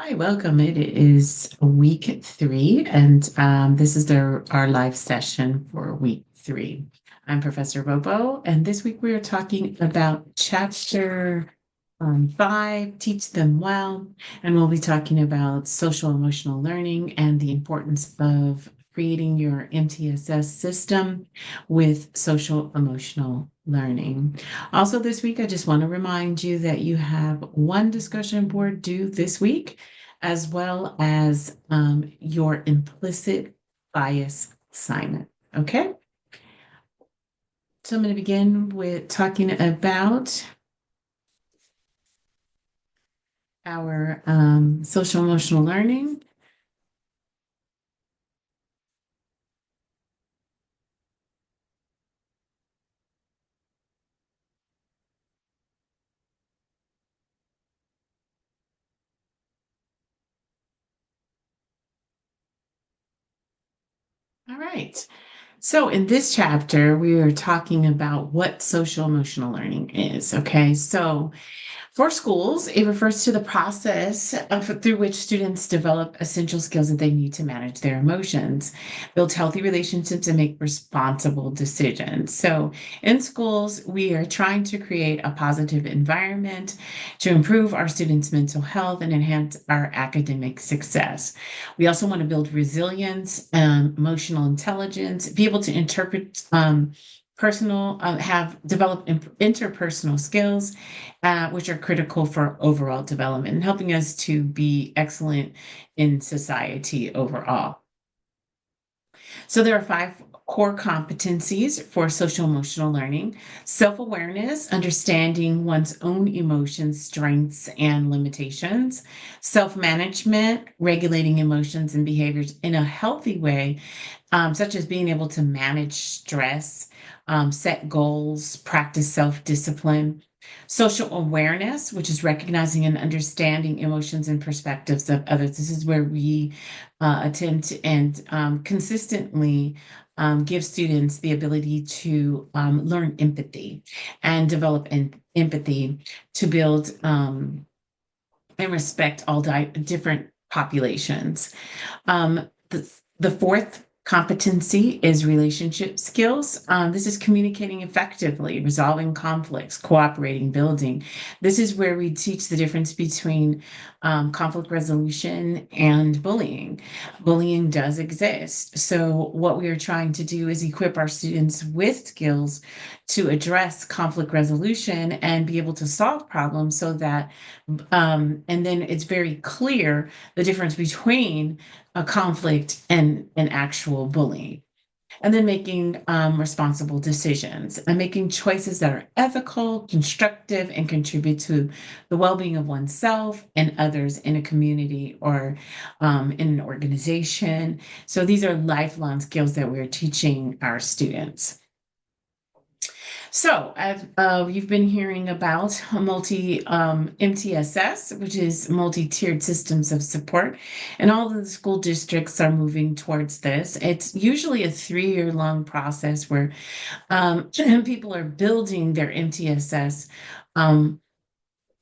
Hi, welcome. It is week three, and this is our live session for week three. I'm Professor Bobo, and this week we are talking about chapter five, Teach Them Well, and we'll be talking about social emotional learning and the importance of creating your MTSS system with social emotional learning. Also, this week, I just want to remind you that you have one discussion board due this week, as well as your implicit bias assignment. Okay, so I'm going to begin with talking about our social emotional learning. All right. So in this chapter, we are talking about what social emotional learning is. Okay, so for schools, it refers to the process through which students develop essential skills that they need to manage their emotions, build healthy relationships, and make responsible decisions. So, in schools, we are trying to create a positive environment to improve our students' mental health and enhance our academic success. We also want to build resilience, emotional intelligence, be able to interpret. Have developed interpersonal skills which are critical for overall development and helping us to be excellent in society overall. So there are five core competencies for social emotional learning: self awareness, understanding one's own emotions, strengths, and limitations; self management, regulating emotions and behaviors in a healthy way, such as being able to manage stress, set goals, practice self discipline; social awareness, which is recognizing and understanding emotions and perspectives of others. This is where we attempt and consistently give students the ability to learn empathy and develop empathy to build and respect all different populations. The fourth competency is relationship skills. This is communicating effectively, resolving conflicts, cooperating, building. This is where we teach the difference between conflict resolution and bullying. Bullying does exist. So, what we are trying to do is equip our students with skills to address conflict resolution and be able to solve problems so that, and then it's very clear the difference between a conflict and an actual bullying. And then making responsible decisions and making choices that are ethical, constructive, and contribute to the well being of oneself and others in a community or in an organization. So these are lifelong skills that we're teaching our students. So, as you've been hearing about multi MTSS, which is multi-tiered systems of support, and all of the school districts are moving towards this. It's usually a 3-year long process where people are building their MTSS um,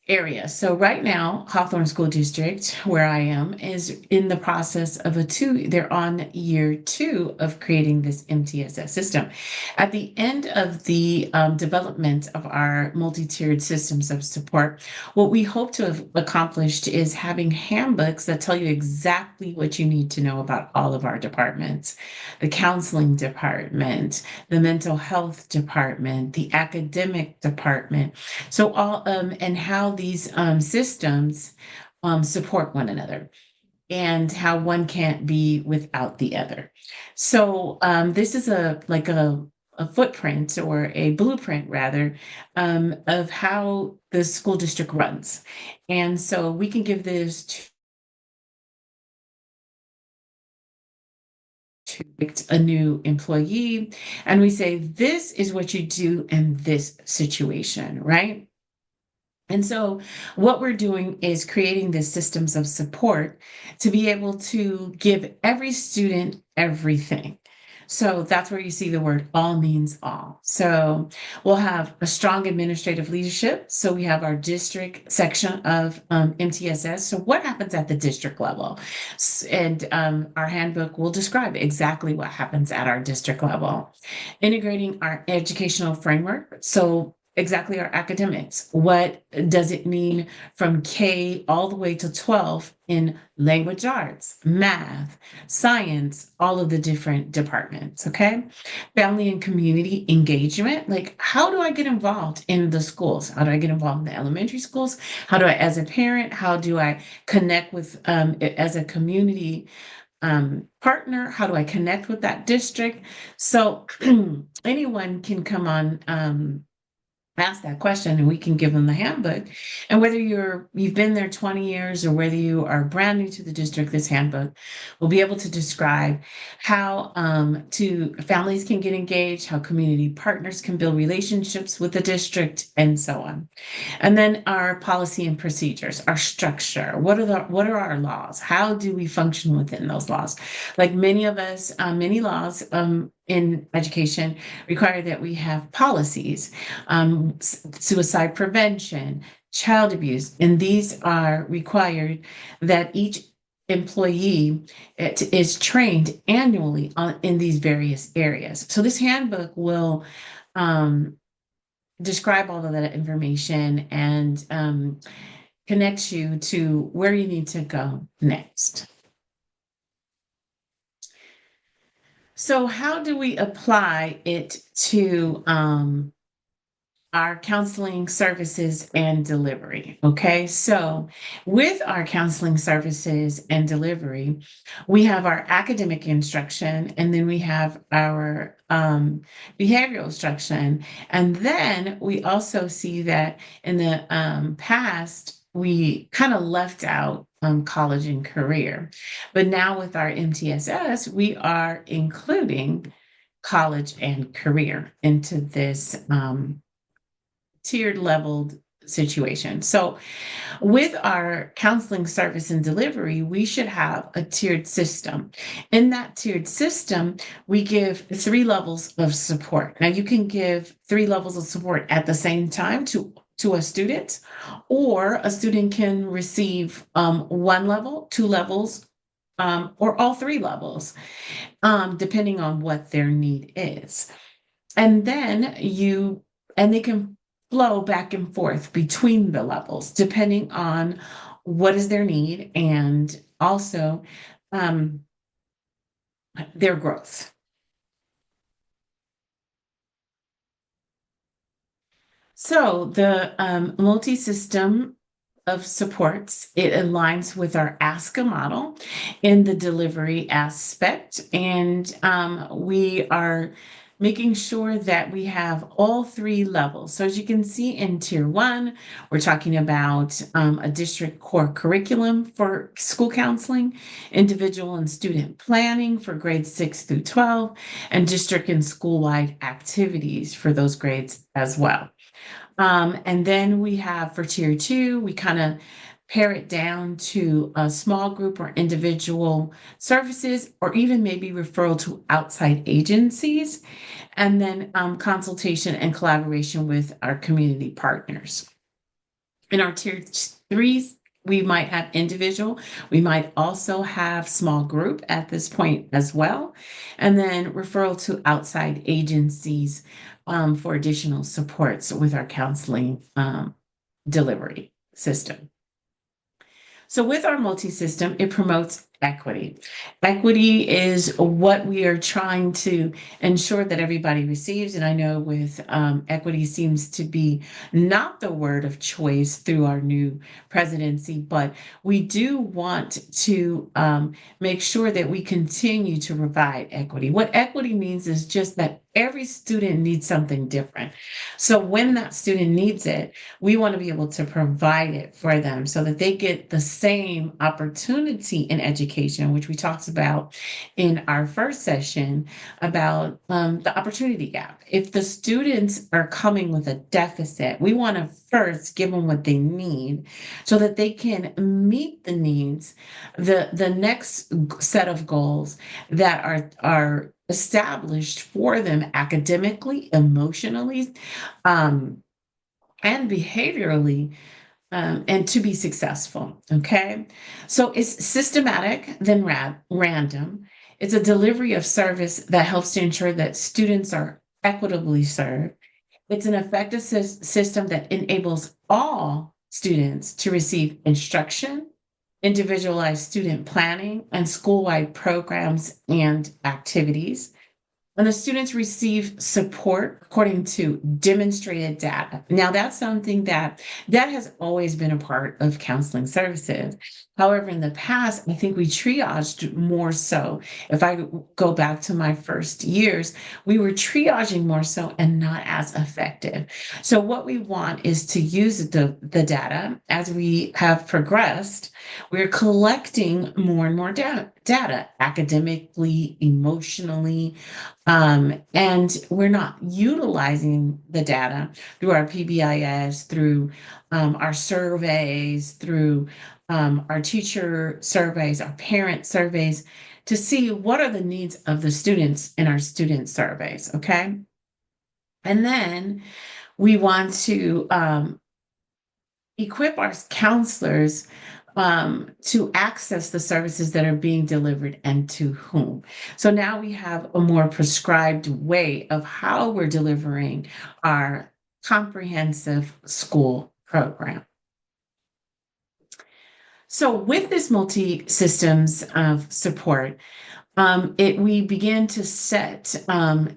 area. So right now, Hawthorne School District, where I am, is in the process of they're on year two of creating this MTSS system. At the end of the development of our multi-tiered systems of support, what we hope to have accomplished is having handbooks that tell you exactly what you need to know about all of our departments: the counseling department, the mental health department, the academic department. So and how these systems support one another and how one can't be without the other. So this is a footprint or a blueprint rather of how the school district runs. And so we can give this to a new employee and we say, this is what you do in this situation, right? And so, what we're doing is creating these systems of support to be able to give every student everything. So that's where you see the word all means all. So we'll have a strong administrative leadership. So we have our district section of MTSS. So what happens at the district level? And our handbook will describe exactly what happens at our district level. Integrating our educational framework. So exactly our academics. What does it mean from K all the way to 12 in language arts, math, science, all of the different departments, okay? Family and community engagement, like how do I get involved in the schools? How do I get involved in the elementary schools? How do I, as a parent, how do I connect with, as a community partner? How do I connect with that district? So anyone can come on ask that question and we can give them the handbook. And whether you've been there 20 years or whether you are brand new to the district, this handbook will be able to describe how to families can get engaged, how community partners can build relationships with the district, and so on. And then our policy and procedures, our structure. What are our laws? How do we function within those laws? Like many of us, many laws in education require that we have policies, suicide prevention, child abuse, and these are required that each employee is trained annually in these various areas. So this handbook will um, describe all of that information and connect you to where you need to go next. So, how do we apply it to our counseling services and delivery? Okay, so with our counseling services and delivery, we have our academic instruction, and then we have our behavioral instruction. And then we also see that in the past, we kind of left out college and career. But now with our MTSS, we are including college and career into this tiered leveled situation. So with our counseling service and delivery, we should have a tiered system. In that tiered system, we give 3 levels of support. Now you can give 3 levels of support at the same time to a student, or a student can receive 1 level, 2 levels, or all 3 levels, depending on what their need is. And then and they can flow back and forth between the levels, depending on what is their need and also um, their growth. So the multi-system of supports, it aligns with our ASCA model in the delivery aspect. And we are making sure that we have all 3 levels. So as you can see in Tier 1, we're talking about a district core curriculum for school counseling, individual and student planning for grades 6 through 12, and district and school-wide activities for those grades as well. And then we have for tier 2, we kind of pare it down to a small group or individual services, or even maybe referral to outside agencies, and then consultation and collaboration with our community partners. In our tier 3s, we might have individual. We might also have small group at this point as well. And then referral to outside agencies for additional supports with our counseling delivery system. So with our multi-system, it promotes equity. Equity is what we are trying to ensure that everybody receives. And I know with equity seems to be not the word of choice through our new presidency, but we do want to make sure that we continue to provide equity. What equity means is just that every student needs something different. So when that student needs it, we want to be able to provide it for them so that they get the same opportunity in education, which we talked about in our first session about the opportunity gap. If the students are coming with a deficit, we want to first give them what they need so that they can meet the needs, the next set of goals that are established for them academically, emotionally, um, and behaviorally, and to be successful. Okay. So it's systematic, then random. It's a delivery of service that helps to ensure that students are equitably served. It's an effective system that enables all students to receive instruction, individualized student planning, and school-wide programs and activities. And the students receive support according to demonstrated data. Now, that's something that has always been a part of counseling services. However, in the past, I think we triaged more so. If I go back to my first years, we were triaging more so and not as effective. So, what we want is to use the data as we have progressed. We're collecting more and more data academically, emotionally, and we're not utilizing the data through our PBIS, through our surveys, through our teacher surveys, our parent surveys, to see what are the needs of the students in our student surveys. Okay. And then we want to equip our counselors to access the services that are being delivered and to whom. So now we have a more prescribed way of how we're delivering our comprehensive school program. So with this multi-systems of support, we began to set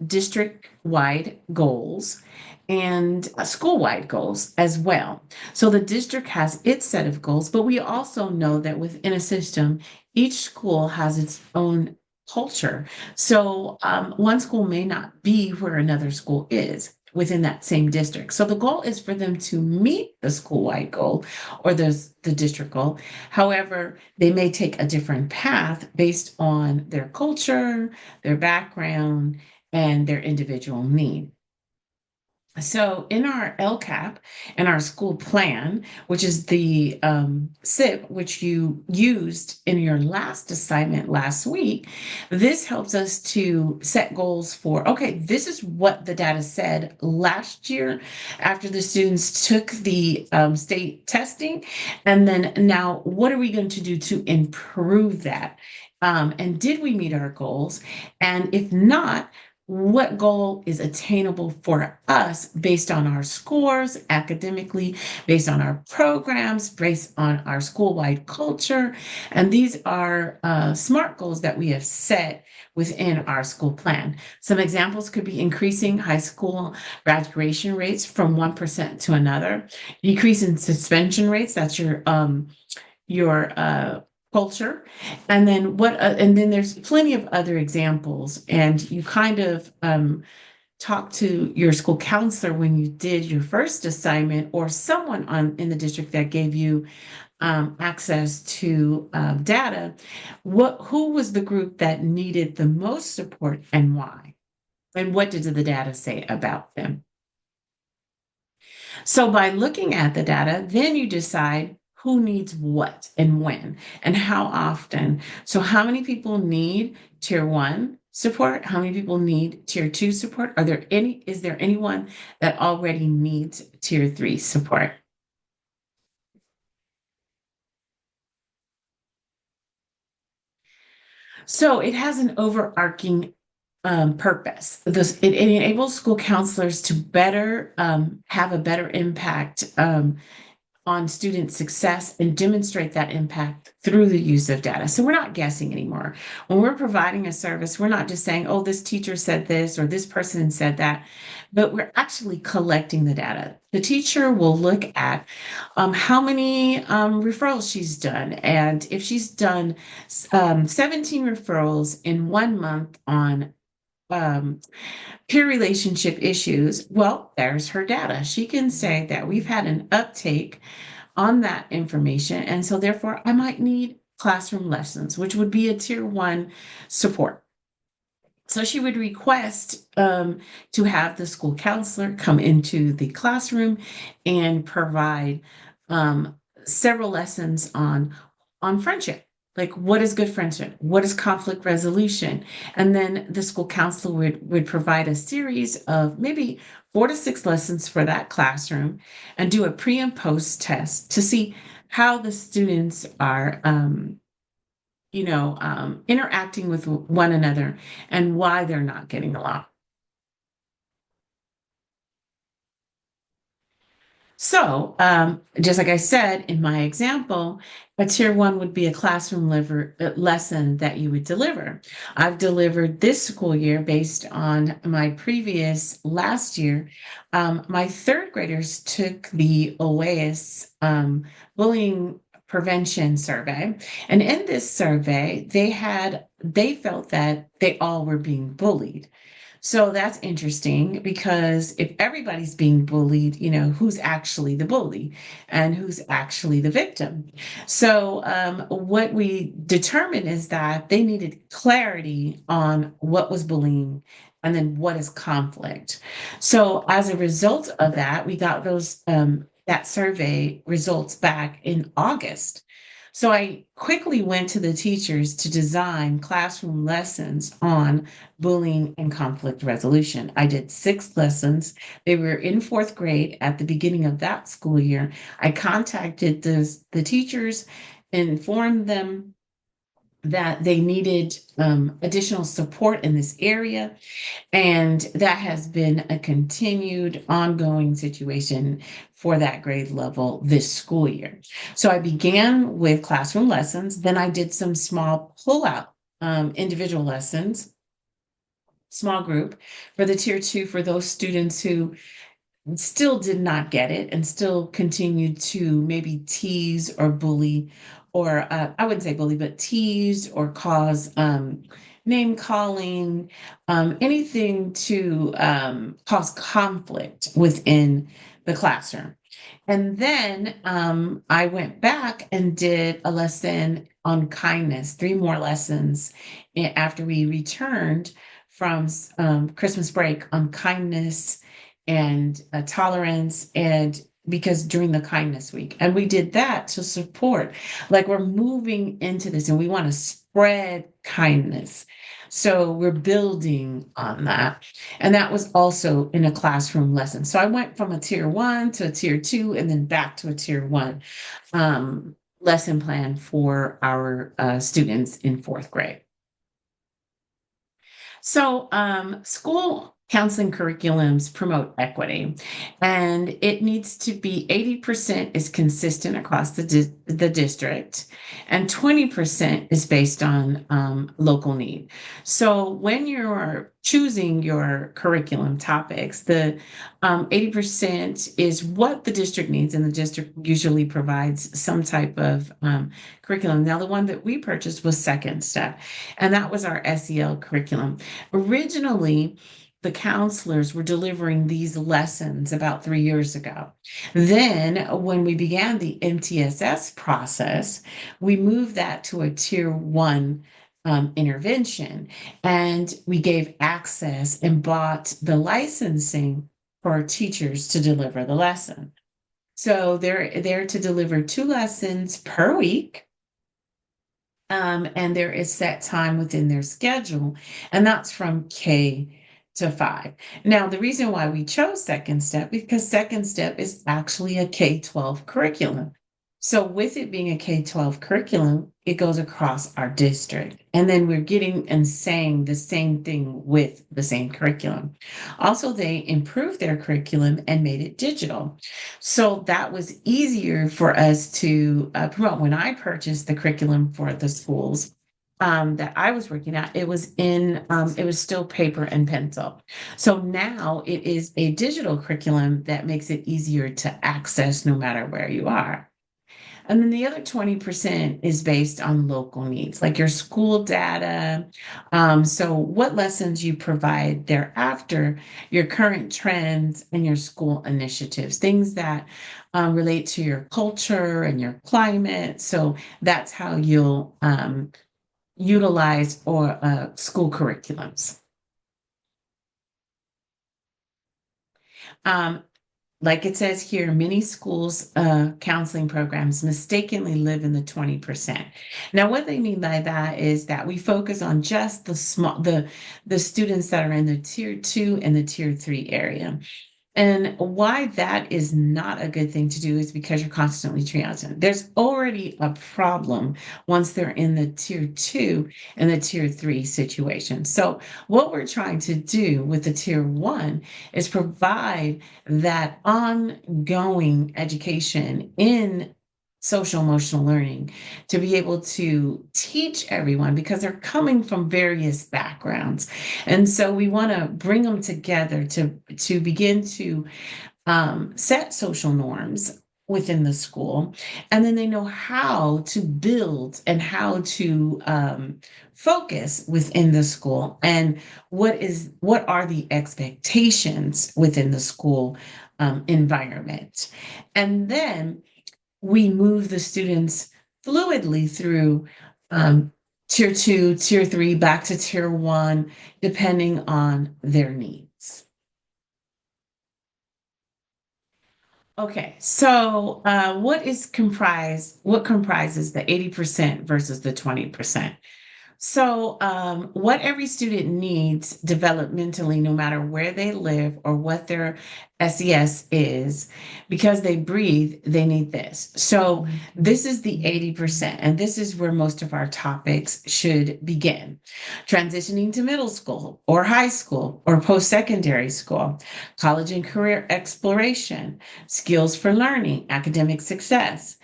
district-wide goals and school-wide goals as well. So the district has its set of goals, but we also know that within a system, each school has its own culture. So one school may not be where another school is within that same district. So the goal is for them to meet the school-wide goal or the district goal. However, they may take a different path based on their culture, their background, and their individual need. So in our LCAP and our school plan, which is the SIP, which you used in your last assignment last week, this helps us to set goals for, okay, this is what the data said last year after the students took the state testing. And then now, what are we going to do to improve that? And did we meet our goals? And if not, what goal is attainable for us based on our scores academically, based on our programs, based on our school-wide culture. And these are SMART goals that we have set within our school plan. Some examples could be increasing high school graduation rates from 1% to another, decrease in suspension rates, that's your culture. And then and then there's plenty of other examples. And you kind of talk to your school counselor when you did your first assignment, or someone in the district that gave you access to data. Who was the group that needed the most support and why? And what did the data say about them? So by looking at the data, then you decide who needs what and when and how often. So how many people need tier one support? How many people need tier two support? Is there anyone that already needs tier three support? So it has an overarching purpose. It enables school counselors to better have a better impact on student success and demonstrate that impact through the use of data. So we're not guessing anymore. When we're providing a service, we're not just saying, oh, this teacher said this or this person said that, but we're actually collecting the data. The teacher will look at how many referrals she's done. And if she's done 17 referrals in 1 month on um, peer relationship issues, well, there's her data. She can say that we've had an uptake on that information. And so therefore, I might need classroom lessons, which would be a tier one support. So she would request to have the school counselor come into the classroom and provide several lessons on friendship. Like, what is good friendship? What is conflict resolution? And then the school counselor would provide a series of maybe 4 to 6 lessons for that classroom and do a pre and post test to see how the students are, interacting with one another and why they're not getting along. So, just like I said in my example, a tier one would be a lesson that you would deliver. I've delivered this school year based on my previous last year. My third graders took the OAS bullying prevention survey. And in this survey, they felt that they all were being bullied. So that's interesting because if everybody's being bullied, who's actually the bully and who's actually the victim? So, what we determined is that they needed clarity on what was bullying and then what is conflict. So, as a result of that, we got that survey results back in August. So I quickly went to the teachers to design classroom lessons on bullying and conflict resolution. I did 6 lessons. They were in fourth grade at the beginning of that school year. I contacted the teachers, informed them that they needed additional support in this area. And that has been a continued ongoing situation for that grade level this school year. So I began with classroom lessons, then I did some small pull-out individual lessons, small group for the tier two for those students who still did not get it and still continued to maybe tease or bully, or I wouldn't say bully, but tease or cause name calling, anything to cause conflict within the classroom. And then I went back and did a lesson on kindness, 3 more lessons after we returned from Christmas break on kindness and tolerance, and because during the kindness week, and we did that to support, like we're moving into this and we want to spread kindness, so we're building on that. And that was also in a classroom lesson. So I went from a tier one to a tier two and then back to a tier one lesson plan for our students in fourth grade. So, school counseling curriculums promote equity, and it needs to be 80% is consistent across the district, and 20% is based on local need. So, when you're choosing your curriculum topics, the 80% is what the district needs, and the district usually provides some type of curriculum. Now, the one that we purchased was Second Step, and that was our SEL curriculum. Originally, the counselors were delivering these lessons about 3 years ago. Then, when we began the MTSS process, we moved that to a tier one intervention, and we gave access and bought the licensing for our teachers to deliver the lesson. So they're there to deliver 2 lessons per week, and there is set time within their schedule, and that's from K to 5. Now, the reason why we chose Second Step is because Second Step is actually a K-12 curriculum. So, with it being a K-12 curriculum, it goes across our district. And then we're getting and saying the same thing with the same curriculum. Also, they improved their curriculum and made it digital. So that was easier for us to promote. When I purchased the curriculum for the schools that I was working at, it was still paper and pencil. So now it is a digital curriculum that makes it easier to access no matter where you are. And then the other 20% is based on local needs, like your school data. So, what lessons you provide thereafter, your current trends, and your school initiatives, things that relate to your culture and your climate. So, that's how you'll utilize or school curriculums. Um, like it says here, many schools' counseling programs mistakenly live in the 20%. Now, what they mean by that is that we focus on just the students that are in the tier two and the tier three area. And why that is not a good thing to do is because you're constantly triaging. There's already a problem once they're in the tier two and the tier three situation. So, what we're trying to do with the tier one is provide that ongoing education in social emotional learning to be able to teach everyone because they're coming from various backgrounds, and so we want to bring them together to begin to set social norms within the school, and then they know how to build and how to focus within the school, and what are the expectations within the school environment, and then we move the students fluidly through um, tier two, tier three, back to tier one, depending on their needs. Okay, so what comprises the 80% versus the 20%? So, what every student needs developmentally, no matter where they live or what their SES is, because they breathe, they need this. So, this is the 80%, and this is where most of our topics should begin. Transitioning to middle school or high school or post-secondary school, college and career exploration, skills for learning, academic success,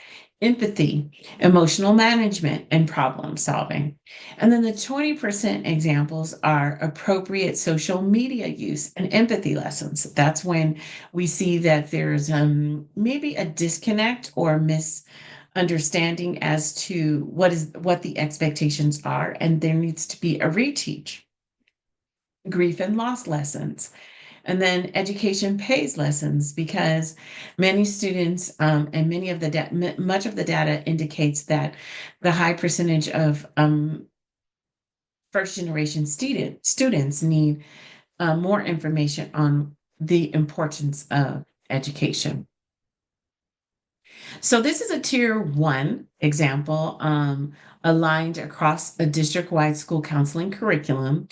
empathy, emotional management, and problem solving. And then the 20% examples are appropriate social media use and empathy lessons. That's when we see that there's maybe a disconnect or misunderstanding as to what the expectations are, and there needs to be a reteach. Grief and loss lessons, and then education pays lessons because many students and much of the data indicates that the high percentage of first generation students need more information on the importance of education. So this is a tier one example, aligned across a district-wide school counseling curriculum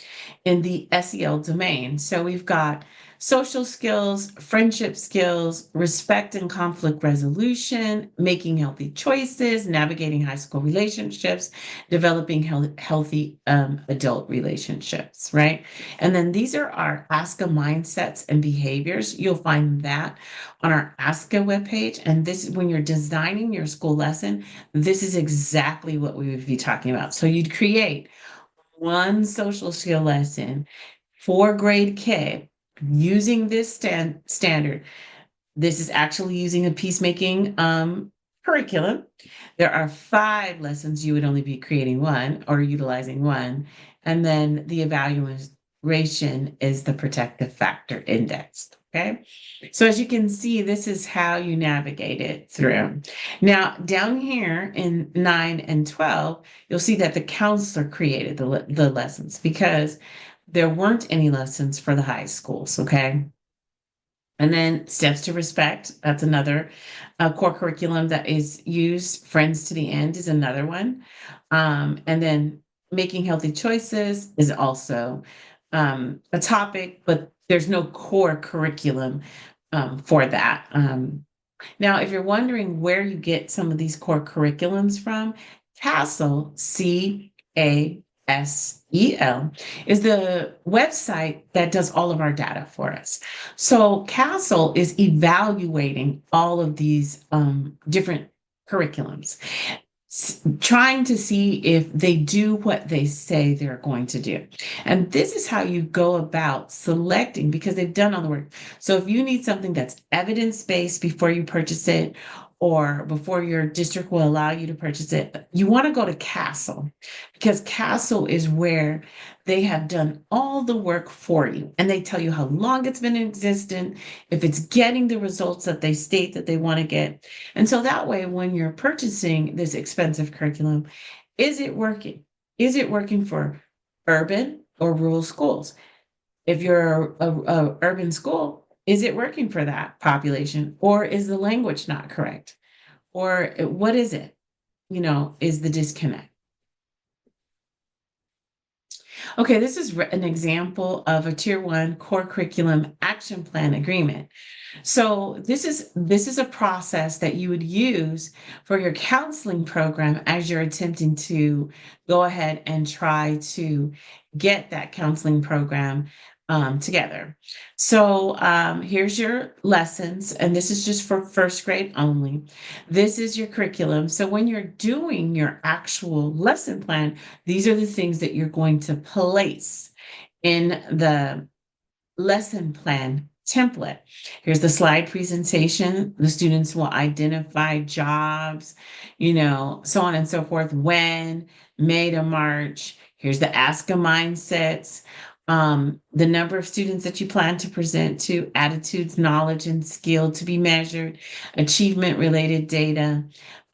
in the SEL domain. So we've got social skills, friendship skills, respect and conflict resolution, making healthy choices, navigating high school relationships, developing healthy adult relationships, right? And then these are our ASCA mindsets and behaviors. You'll find that on our ASCA webpage. And this, when you're designing your school lesson, this is exactly what we would be talking about. So you'd create one social skill lesson for grade K using this standard. This is actually using a peacemaking curriculum. There are 5 lessons. You would only be creating one or utilizing one. And then the evaluation is the protective factor index. Okay. So as you can see, this is how you navigate it through. Now, down here in 9 and 12, you'll see that the counselor created the lessons because there weren't any lessons for the high schools. Okay. And then steps to respect, that's another core curriculum that is used. Friends to the end is another one. And then making healthy choices is also a topic, but there's no core curriculum for that. Now, if you're wondering where you get some of these core curriculums from, CASEL, CASEL, is the website that does all of our data for us. So CASEL is evaluating all of these different curriculums, trying to see if they do what they say they're going to do. And this is how you go about selecting because they've done all the work. So if you need something that's evidence-based before you purchase it, or before your district will allow you to purchase it, you want to go to CASEL because CASEL is where they have done all the work for you. And they tell you how long it's been in existence, if it's getting the results that they state that they want to get. And so that way, when you're purchasing this expensive curriculum, is it working? Is it working for urban or rural schools? If you're a urban school, Is it working for that population? Or is the language not correct? Or what is it? Is the disconnect. Okay, this is an example of a tier one core curriculum action plan agreement. So this is a process that you would use for your counseling program as you're attempting to go ahead and try to get that counseling program together. So here's your lessons, and this is just for first grade only. This is your curriculum. So when you're doing your actual lesson plan, these are the things that you're going to place in the lesson plan template. Here's the slide presentation. The students will identify jobs, so on and so forth. When, May to March. Here's the ask a mindsets. The number of students that you plan to present to, attitudes, knowledge, and skill to be measured, achievement related data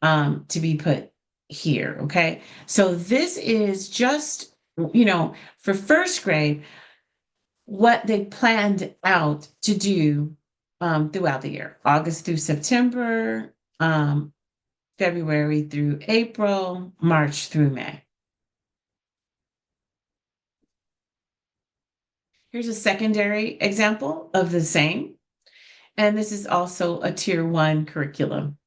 to be put here. Okay. So this is just, for first grade, what they planned out to do throughout the year, August through September, February through April, March through May. Here's a secondary example of the same. And this is also a tier one curriculum.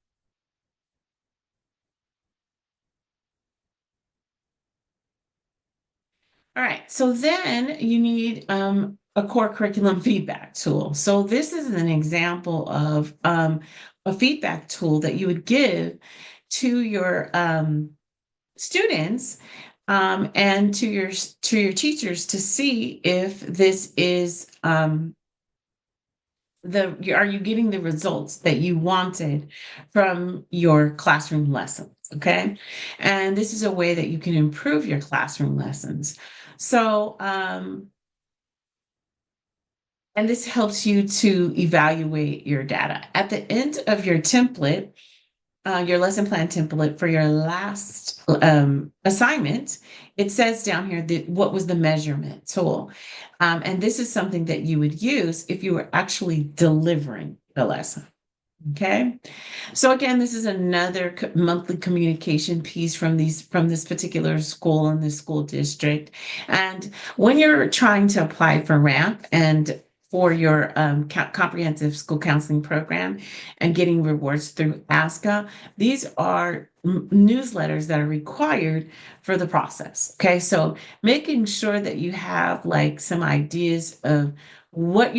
All right, so then you need a core curriculum feedback tool. So this is an example of a feedback tool that you would give to your students and to your teachers to see if this is are you getting the results that you wanted from your classroom lessons, okay? And this is a way that you can improve your classroom lessons. So, and this helps you to evaluate your data. At the end of your template, your lesson plan template for your last assignment, it says down here that what was the measurement tool. And this is something that you would use if you were actually delivering the lesson. Okay. So again, this is another monthly communication piece from this particular school in this school district. And when you're trying to apply for RAMP and for your comprehensive school counseling program and getting rewards through ASCA, these are newsletters that are required for the process. Okay, so making sure that you have like some ideas of what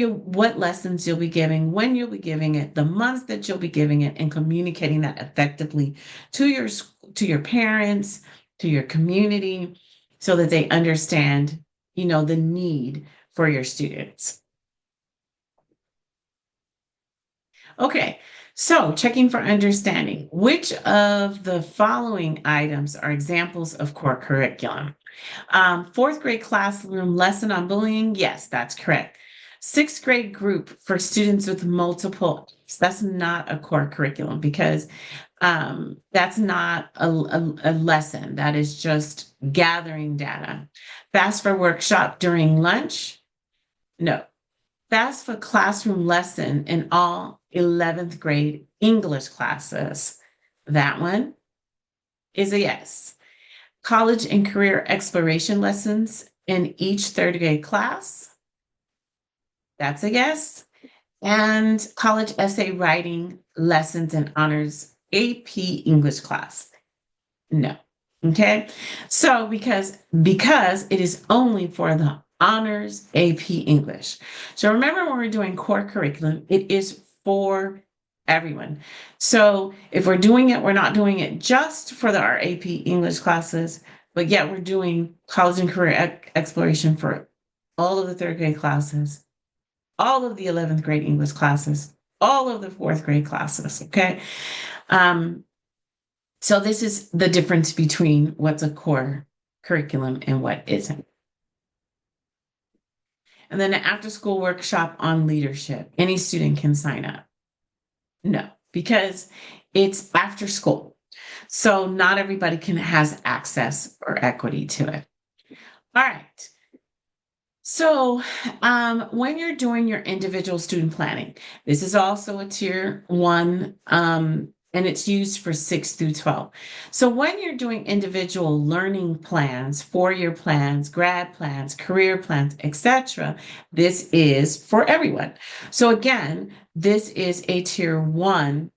lessons you'll be giving, when you'll be giving it, the months that you'll be giving it, and communicating that effectively to your parents, to your community, so that they understand, the need for your students. Okay, so checking for understanding. Which of the following items are examples of core curriculum? Fourth grade classroom lesson on bullying. Yes, that's correct. Sixth grade group for students with multiple. That's not a core curriculum because that's not a lesson. That is just gathering data. FAFSA workshop during lunch. No. FAFSA classroom lesson in all 11th grade English classes. That one is a yes. College and career exploration lessons in each third grade class. That's a yes. And college essay writing lessons in honors AP English class. No. Okay. So because it is only for the honors AP English. So remember when we're doing core curriculum, it is for everyone. So if we're doing it, we're not doing it just for our AP English classes, but yet we're doing college and career exploration for all of the third grade classes, all of the 11th grade English classes, all of the fourth grade classes. Okay. So this is the difference between what's a core curriculum and what isn't. And then an after school workshop on leadership. Any student can sign up. No, because it's after school. So not everybody has access or equity to it. All right. So, when you're doing your individual student planning, this is also a tier one, and it's used for 6 through 12. So, when you're doing individual learning plans, 4-year plans, grad plans, career plans, etc., this is for everyone. So, again, this is a tier one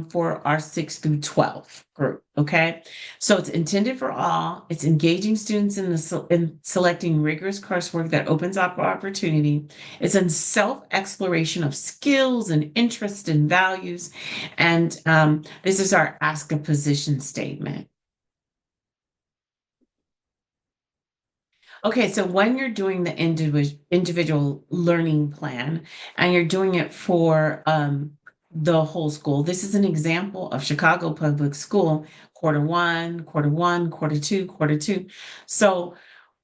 for our 6 through 12 group. Okay. So it's intended for all. It's engaging students in selecting rigorous coursework that opens up opportunity. It's in self-exploration of skills and interests and values. And this is our ask a position statement. Okay, so when you're doing the individual learning plan and you're doing it for the whole school, this is an example of Chicago Public School, quarter one, quarter two. So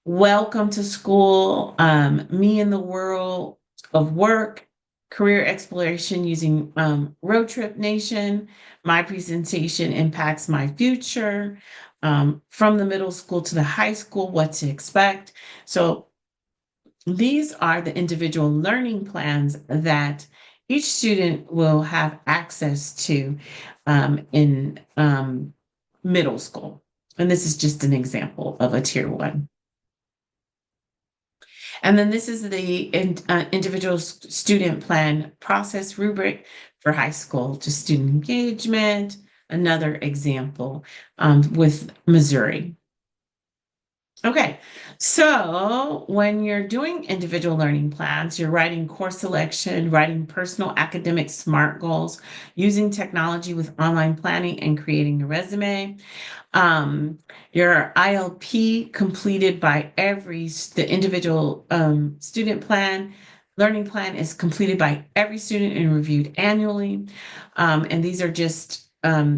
welcome to school, me in the world of work, career exploration using Road Trip Nation. My presentation impacts my future. From the middle school to the high school, what to expect. So these are the individual learning plans that each student will have access to in middle school. And this is just an example of a tier one. And then this is the individual student plan process rubric for high school to student engagement. Another example with Missouri. Okay, so when you're doing individual learning plans, you're writing course selection, writing personal academic SMART goals, using technology with online planning, and creating a resume. Your ILP completed by the individual student plan, learning plan is completed by every student and reviewed annually. And these are just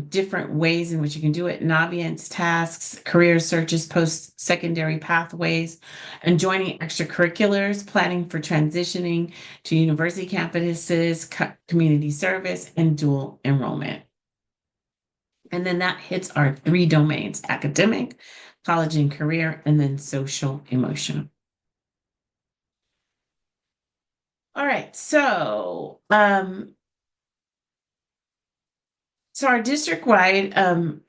different ways in which you can do it. Naviance tasks, career searches, post-secondary pathways, and joining extracurriculars, planning for transitioning to university campuses, community service, and dual enrollment. And then that hits our 3 domains: academic, college and career, and then social emotional. All right. So our district-wide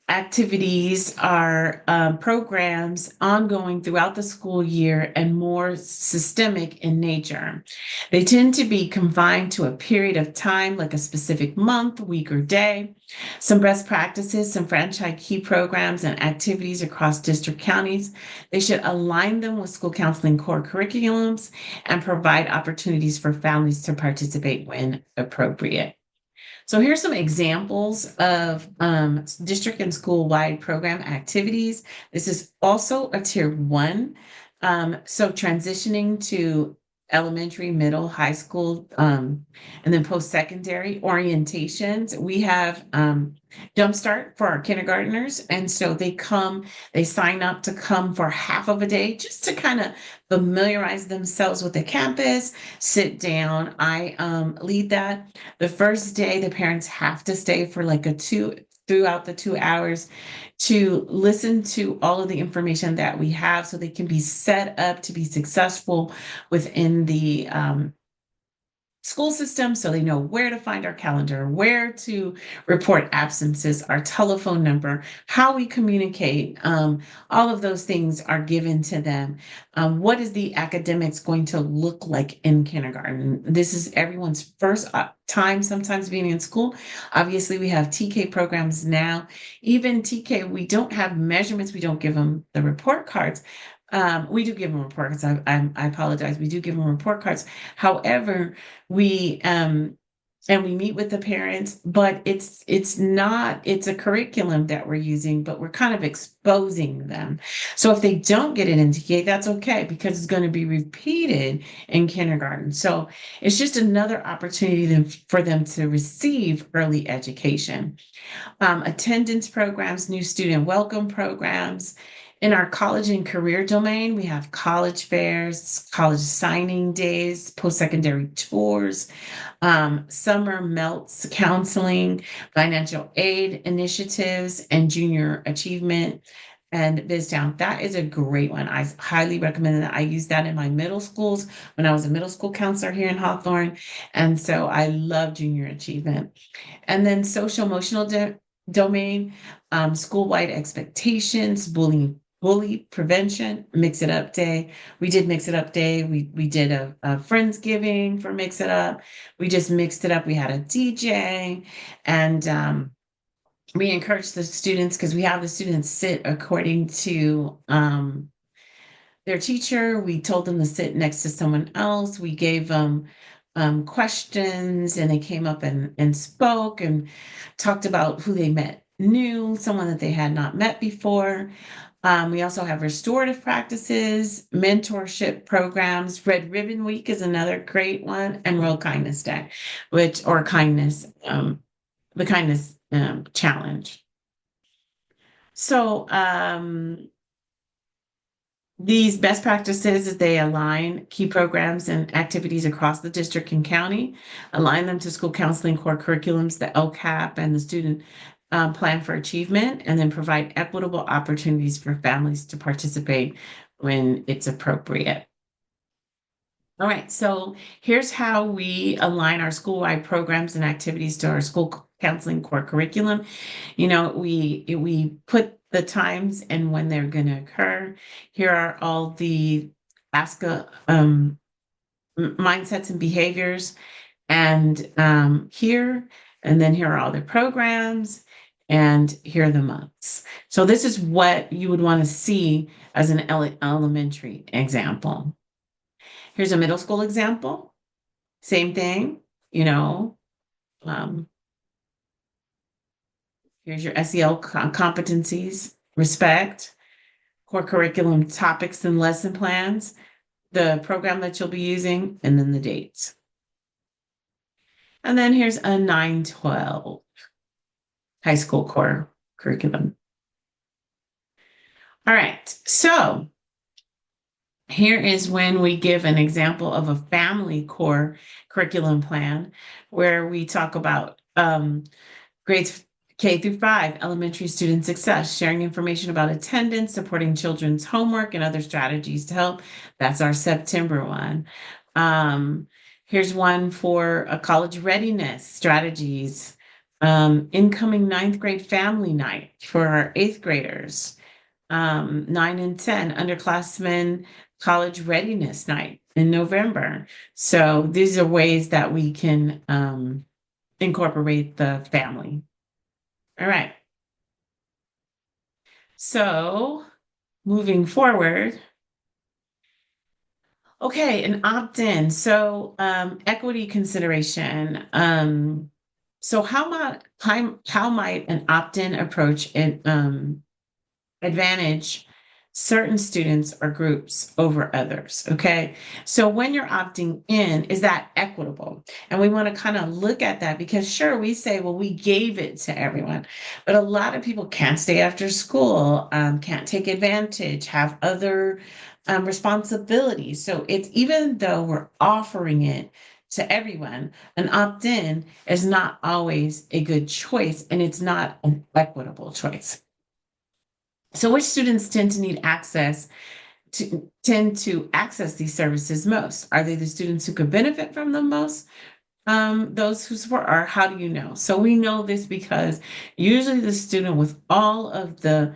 activities are programs ongoing throughout the school year and more systemic in nature. They tend to be confined to a period of time, like a specific month, week, or day. Some best practices, some franchise key programs and activities across district counties. They should align them with school counseling core curriculums and provide opportunities for families to participate when appropriate. So here's some examples of district and school-wide program activities. This is also a tier one. So transitioning to elementary, middle, high school, and then post-secondary orientations. We have Jumpstart for our kindergartners. And so they sign up to come for half of a day just to kind of familiarize themselves with the campus, sit down. I lead that. The first day, the parents have to stay for like throughout the 2 hours to listen to all of the information that we have so they can be set up to be successful within the school system, so they know where to find our calendar, where to report absences, our telephone number, how we communicate. All of those things are given to them. What is the academics going to look like in kindergarten? This is everyone's first time sometimes being in school. Obviously, we have TK programs now. Even TK, we don't have measurements. We don't give them the report cards. We do give them report cards. I apologize. We do give them report cards. However, we and we meet with the parents, but it's a curriculum that we're using, but we're kind of exposing them. So if they don't get it in TK, that's okay because it's going to be repeated in kindergarten. So it's just another opportunity for them to receive early education. Attendance programs, new student welcome programs. In our college and career domain, we have college fairs, college signing days, post-secondary tours, summer melts counseling, financial aid initiatives, and junior achievement and BizTown. That is a great one. I highly recommend that. I used that in my middle schools when I was a middle school counselor here in Hawthorne. And so I love junior achievement. And then social emotional domain, school-wide expectations, bully prevention, mix it up day. We did mix it up day. We did a Friendsgiving for mix it up. We just mixed it up. We had a DJ and we encouraged the students because we have the students sit according to their teacher. We told them to sit next to someone else. We gave them questions and they came up and spoke and talked about who they met new, someone that they had not met before. We also have restorative practices, mentorship programs. Red Ribbon Week is another great one, and World Kindness Day, or kindness, the kindness challenge. So these best practices, they align key programs and activities across the district and county, align them to school counseling core curriculums, the LCAP, and the student plan for achievement, and then provide equitable opportunities for families to participate when it's appropriate. All right, so here's how we align our school-wide programs and activities to our school counseling core curriculum. We put the times and when they're going to occur. Here are all the ASCA mindsets and behaviors, and and then here are all the programs, and here are the months. So this is what you would want to see as an elementary example. Here's a middle school example. Same thing, you know. Um, Here's your SEL competencies, respect, core curriculum topics and lesson plans, the program that you'll be using, and then the dates. And then here's a 9-12 high school core curriculum. All right, so here is when we give an example of a family core curriculum plan where we talk about grades K through 5, elementary student success, sharing information about attendance, supporting children's homework, and other strategies to help. That's our September one. Um, Here's one for a college readiness strategies, incoming ninth grade family night for our eighth graders, 9 and 10, underclassmen college readiness night in November. So these are ways that we can incorporate the family. All right. So moving forward, okay, an opt-in. So equity consideration. So how might an opt-in approach advantage certain students or groups over others? Okay. So when you're opting in, is that equitable? And we want to kind of look at that because sure, we say, well, we gave it to everyone, but a lot of people can't stay after school, can't take advantage, have other responsibilities. So it's even though we're offering it to everyone, an opt-in is not always a good choice and it's not an equitable choice. So which students tend to access these services most? Are they the students who could benefit from them most? Those who support, or how do you know? So we know this because usually the student with all of the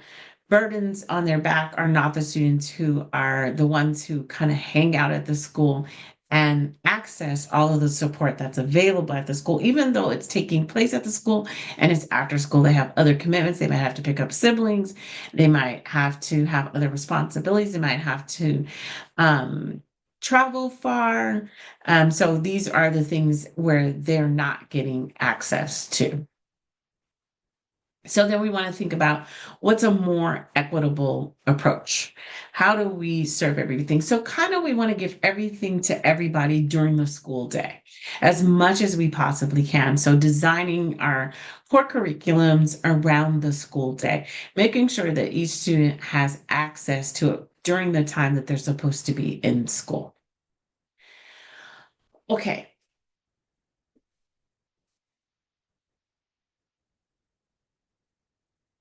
burdens on their back are not the students who are the ones who kind of hang out at the school and access all of the support that's available at the school, even though it's taking place at the school and it's after school. They have other commitments. They might have to pick up siblings. They might have to have other responsibilities. They might have to um, travel far. So these are the things where they're not getting access to. So then we want to think about what's a more equitable approach. How do we serve everything? So kind of we want to give everything to everybody during the school day as much as we possibly can. So designing our core curriculums around the school day, making sure that each student has access to it during the time that they're supposed to be in school. Okay.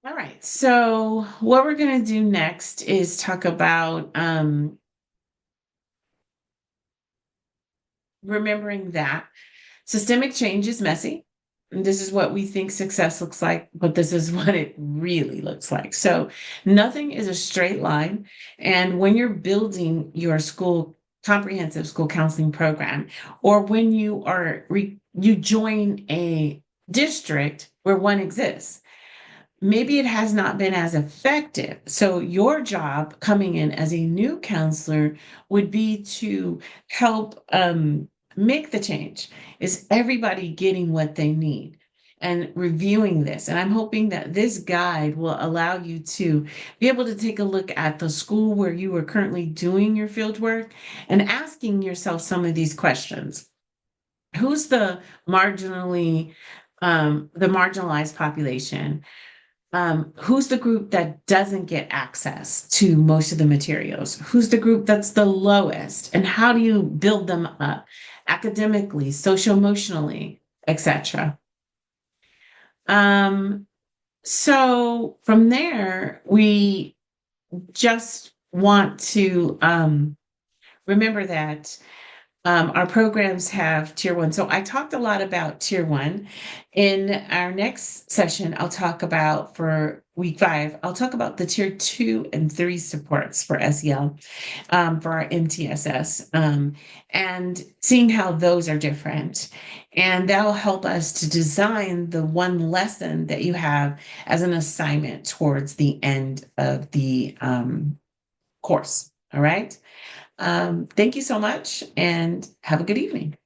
All right. So what we're going to do next is talk about remembering that systemic change is messy. And this is what we think success looks like, but this is what it really looks like. So nothing is a straight line. And when you're building your school comprehensive school counseling program, or when you join a district where one exists, maybe it has not been as effective. So, your job coming in as a new counselor would be to help make the change. Is everybody getting what they need? And reviewing this. And I'm hoping that this guide will allow you to be able to take a look at the school where you are currently doing your field work and asking yourself some of these questions. Who's marginally, the marginalized population? Who's the group that doesn't get access to most of the materials? Who's the group that's the lowest? And how do you build them up academically, social emotionally, etc.? Um, so from there, we just want to remember that our programs have tier one. So I talked a lot about tier one. In our next session, I'll talk about for week 5, I'll talk about the tier 2 and 3 supports for SEL, for our MTSS, and seeing how those are different. And that'll help us to design the one lesson that you have as an assignment towards the end of the course. All right. Thank you so much and have a good evening.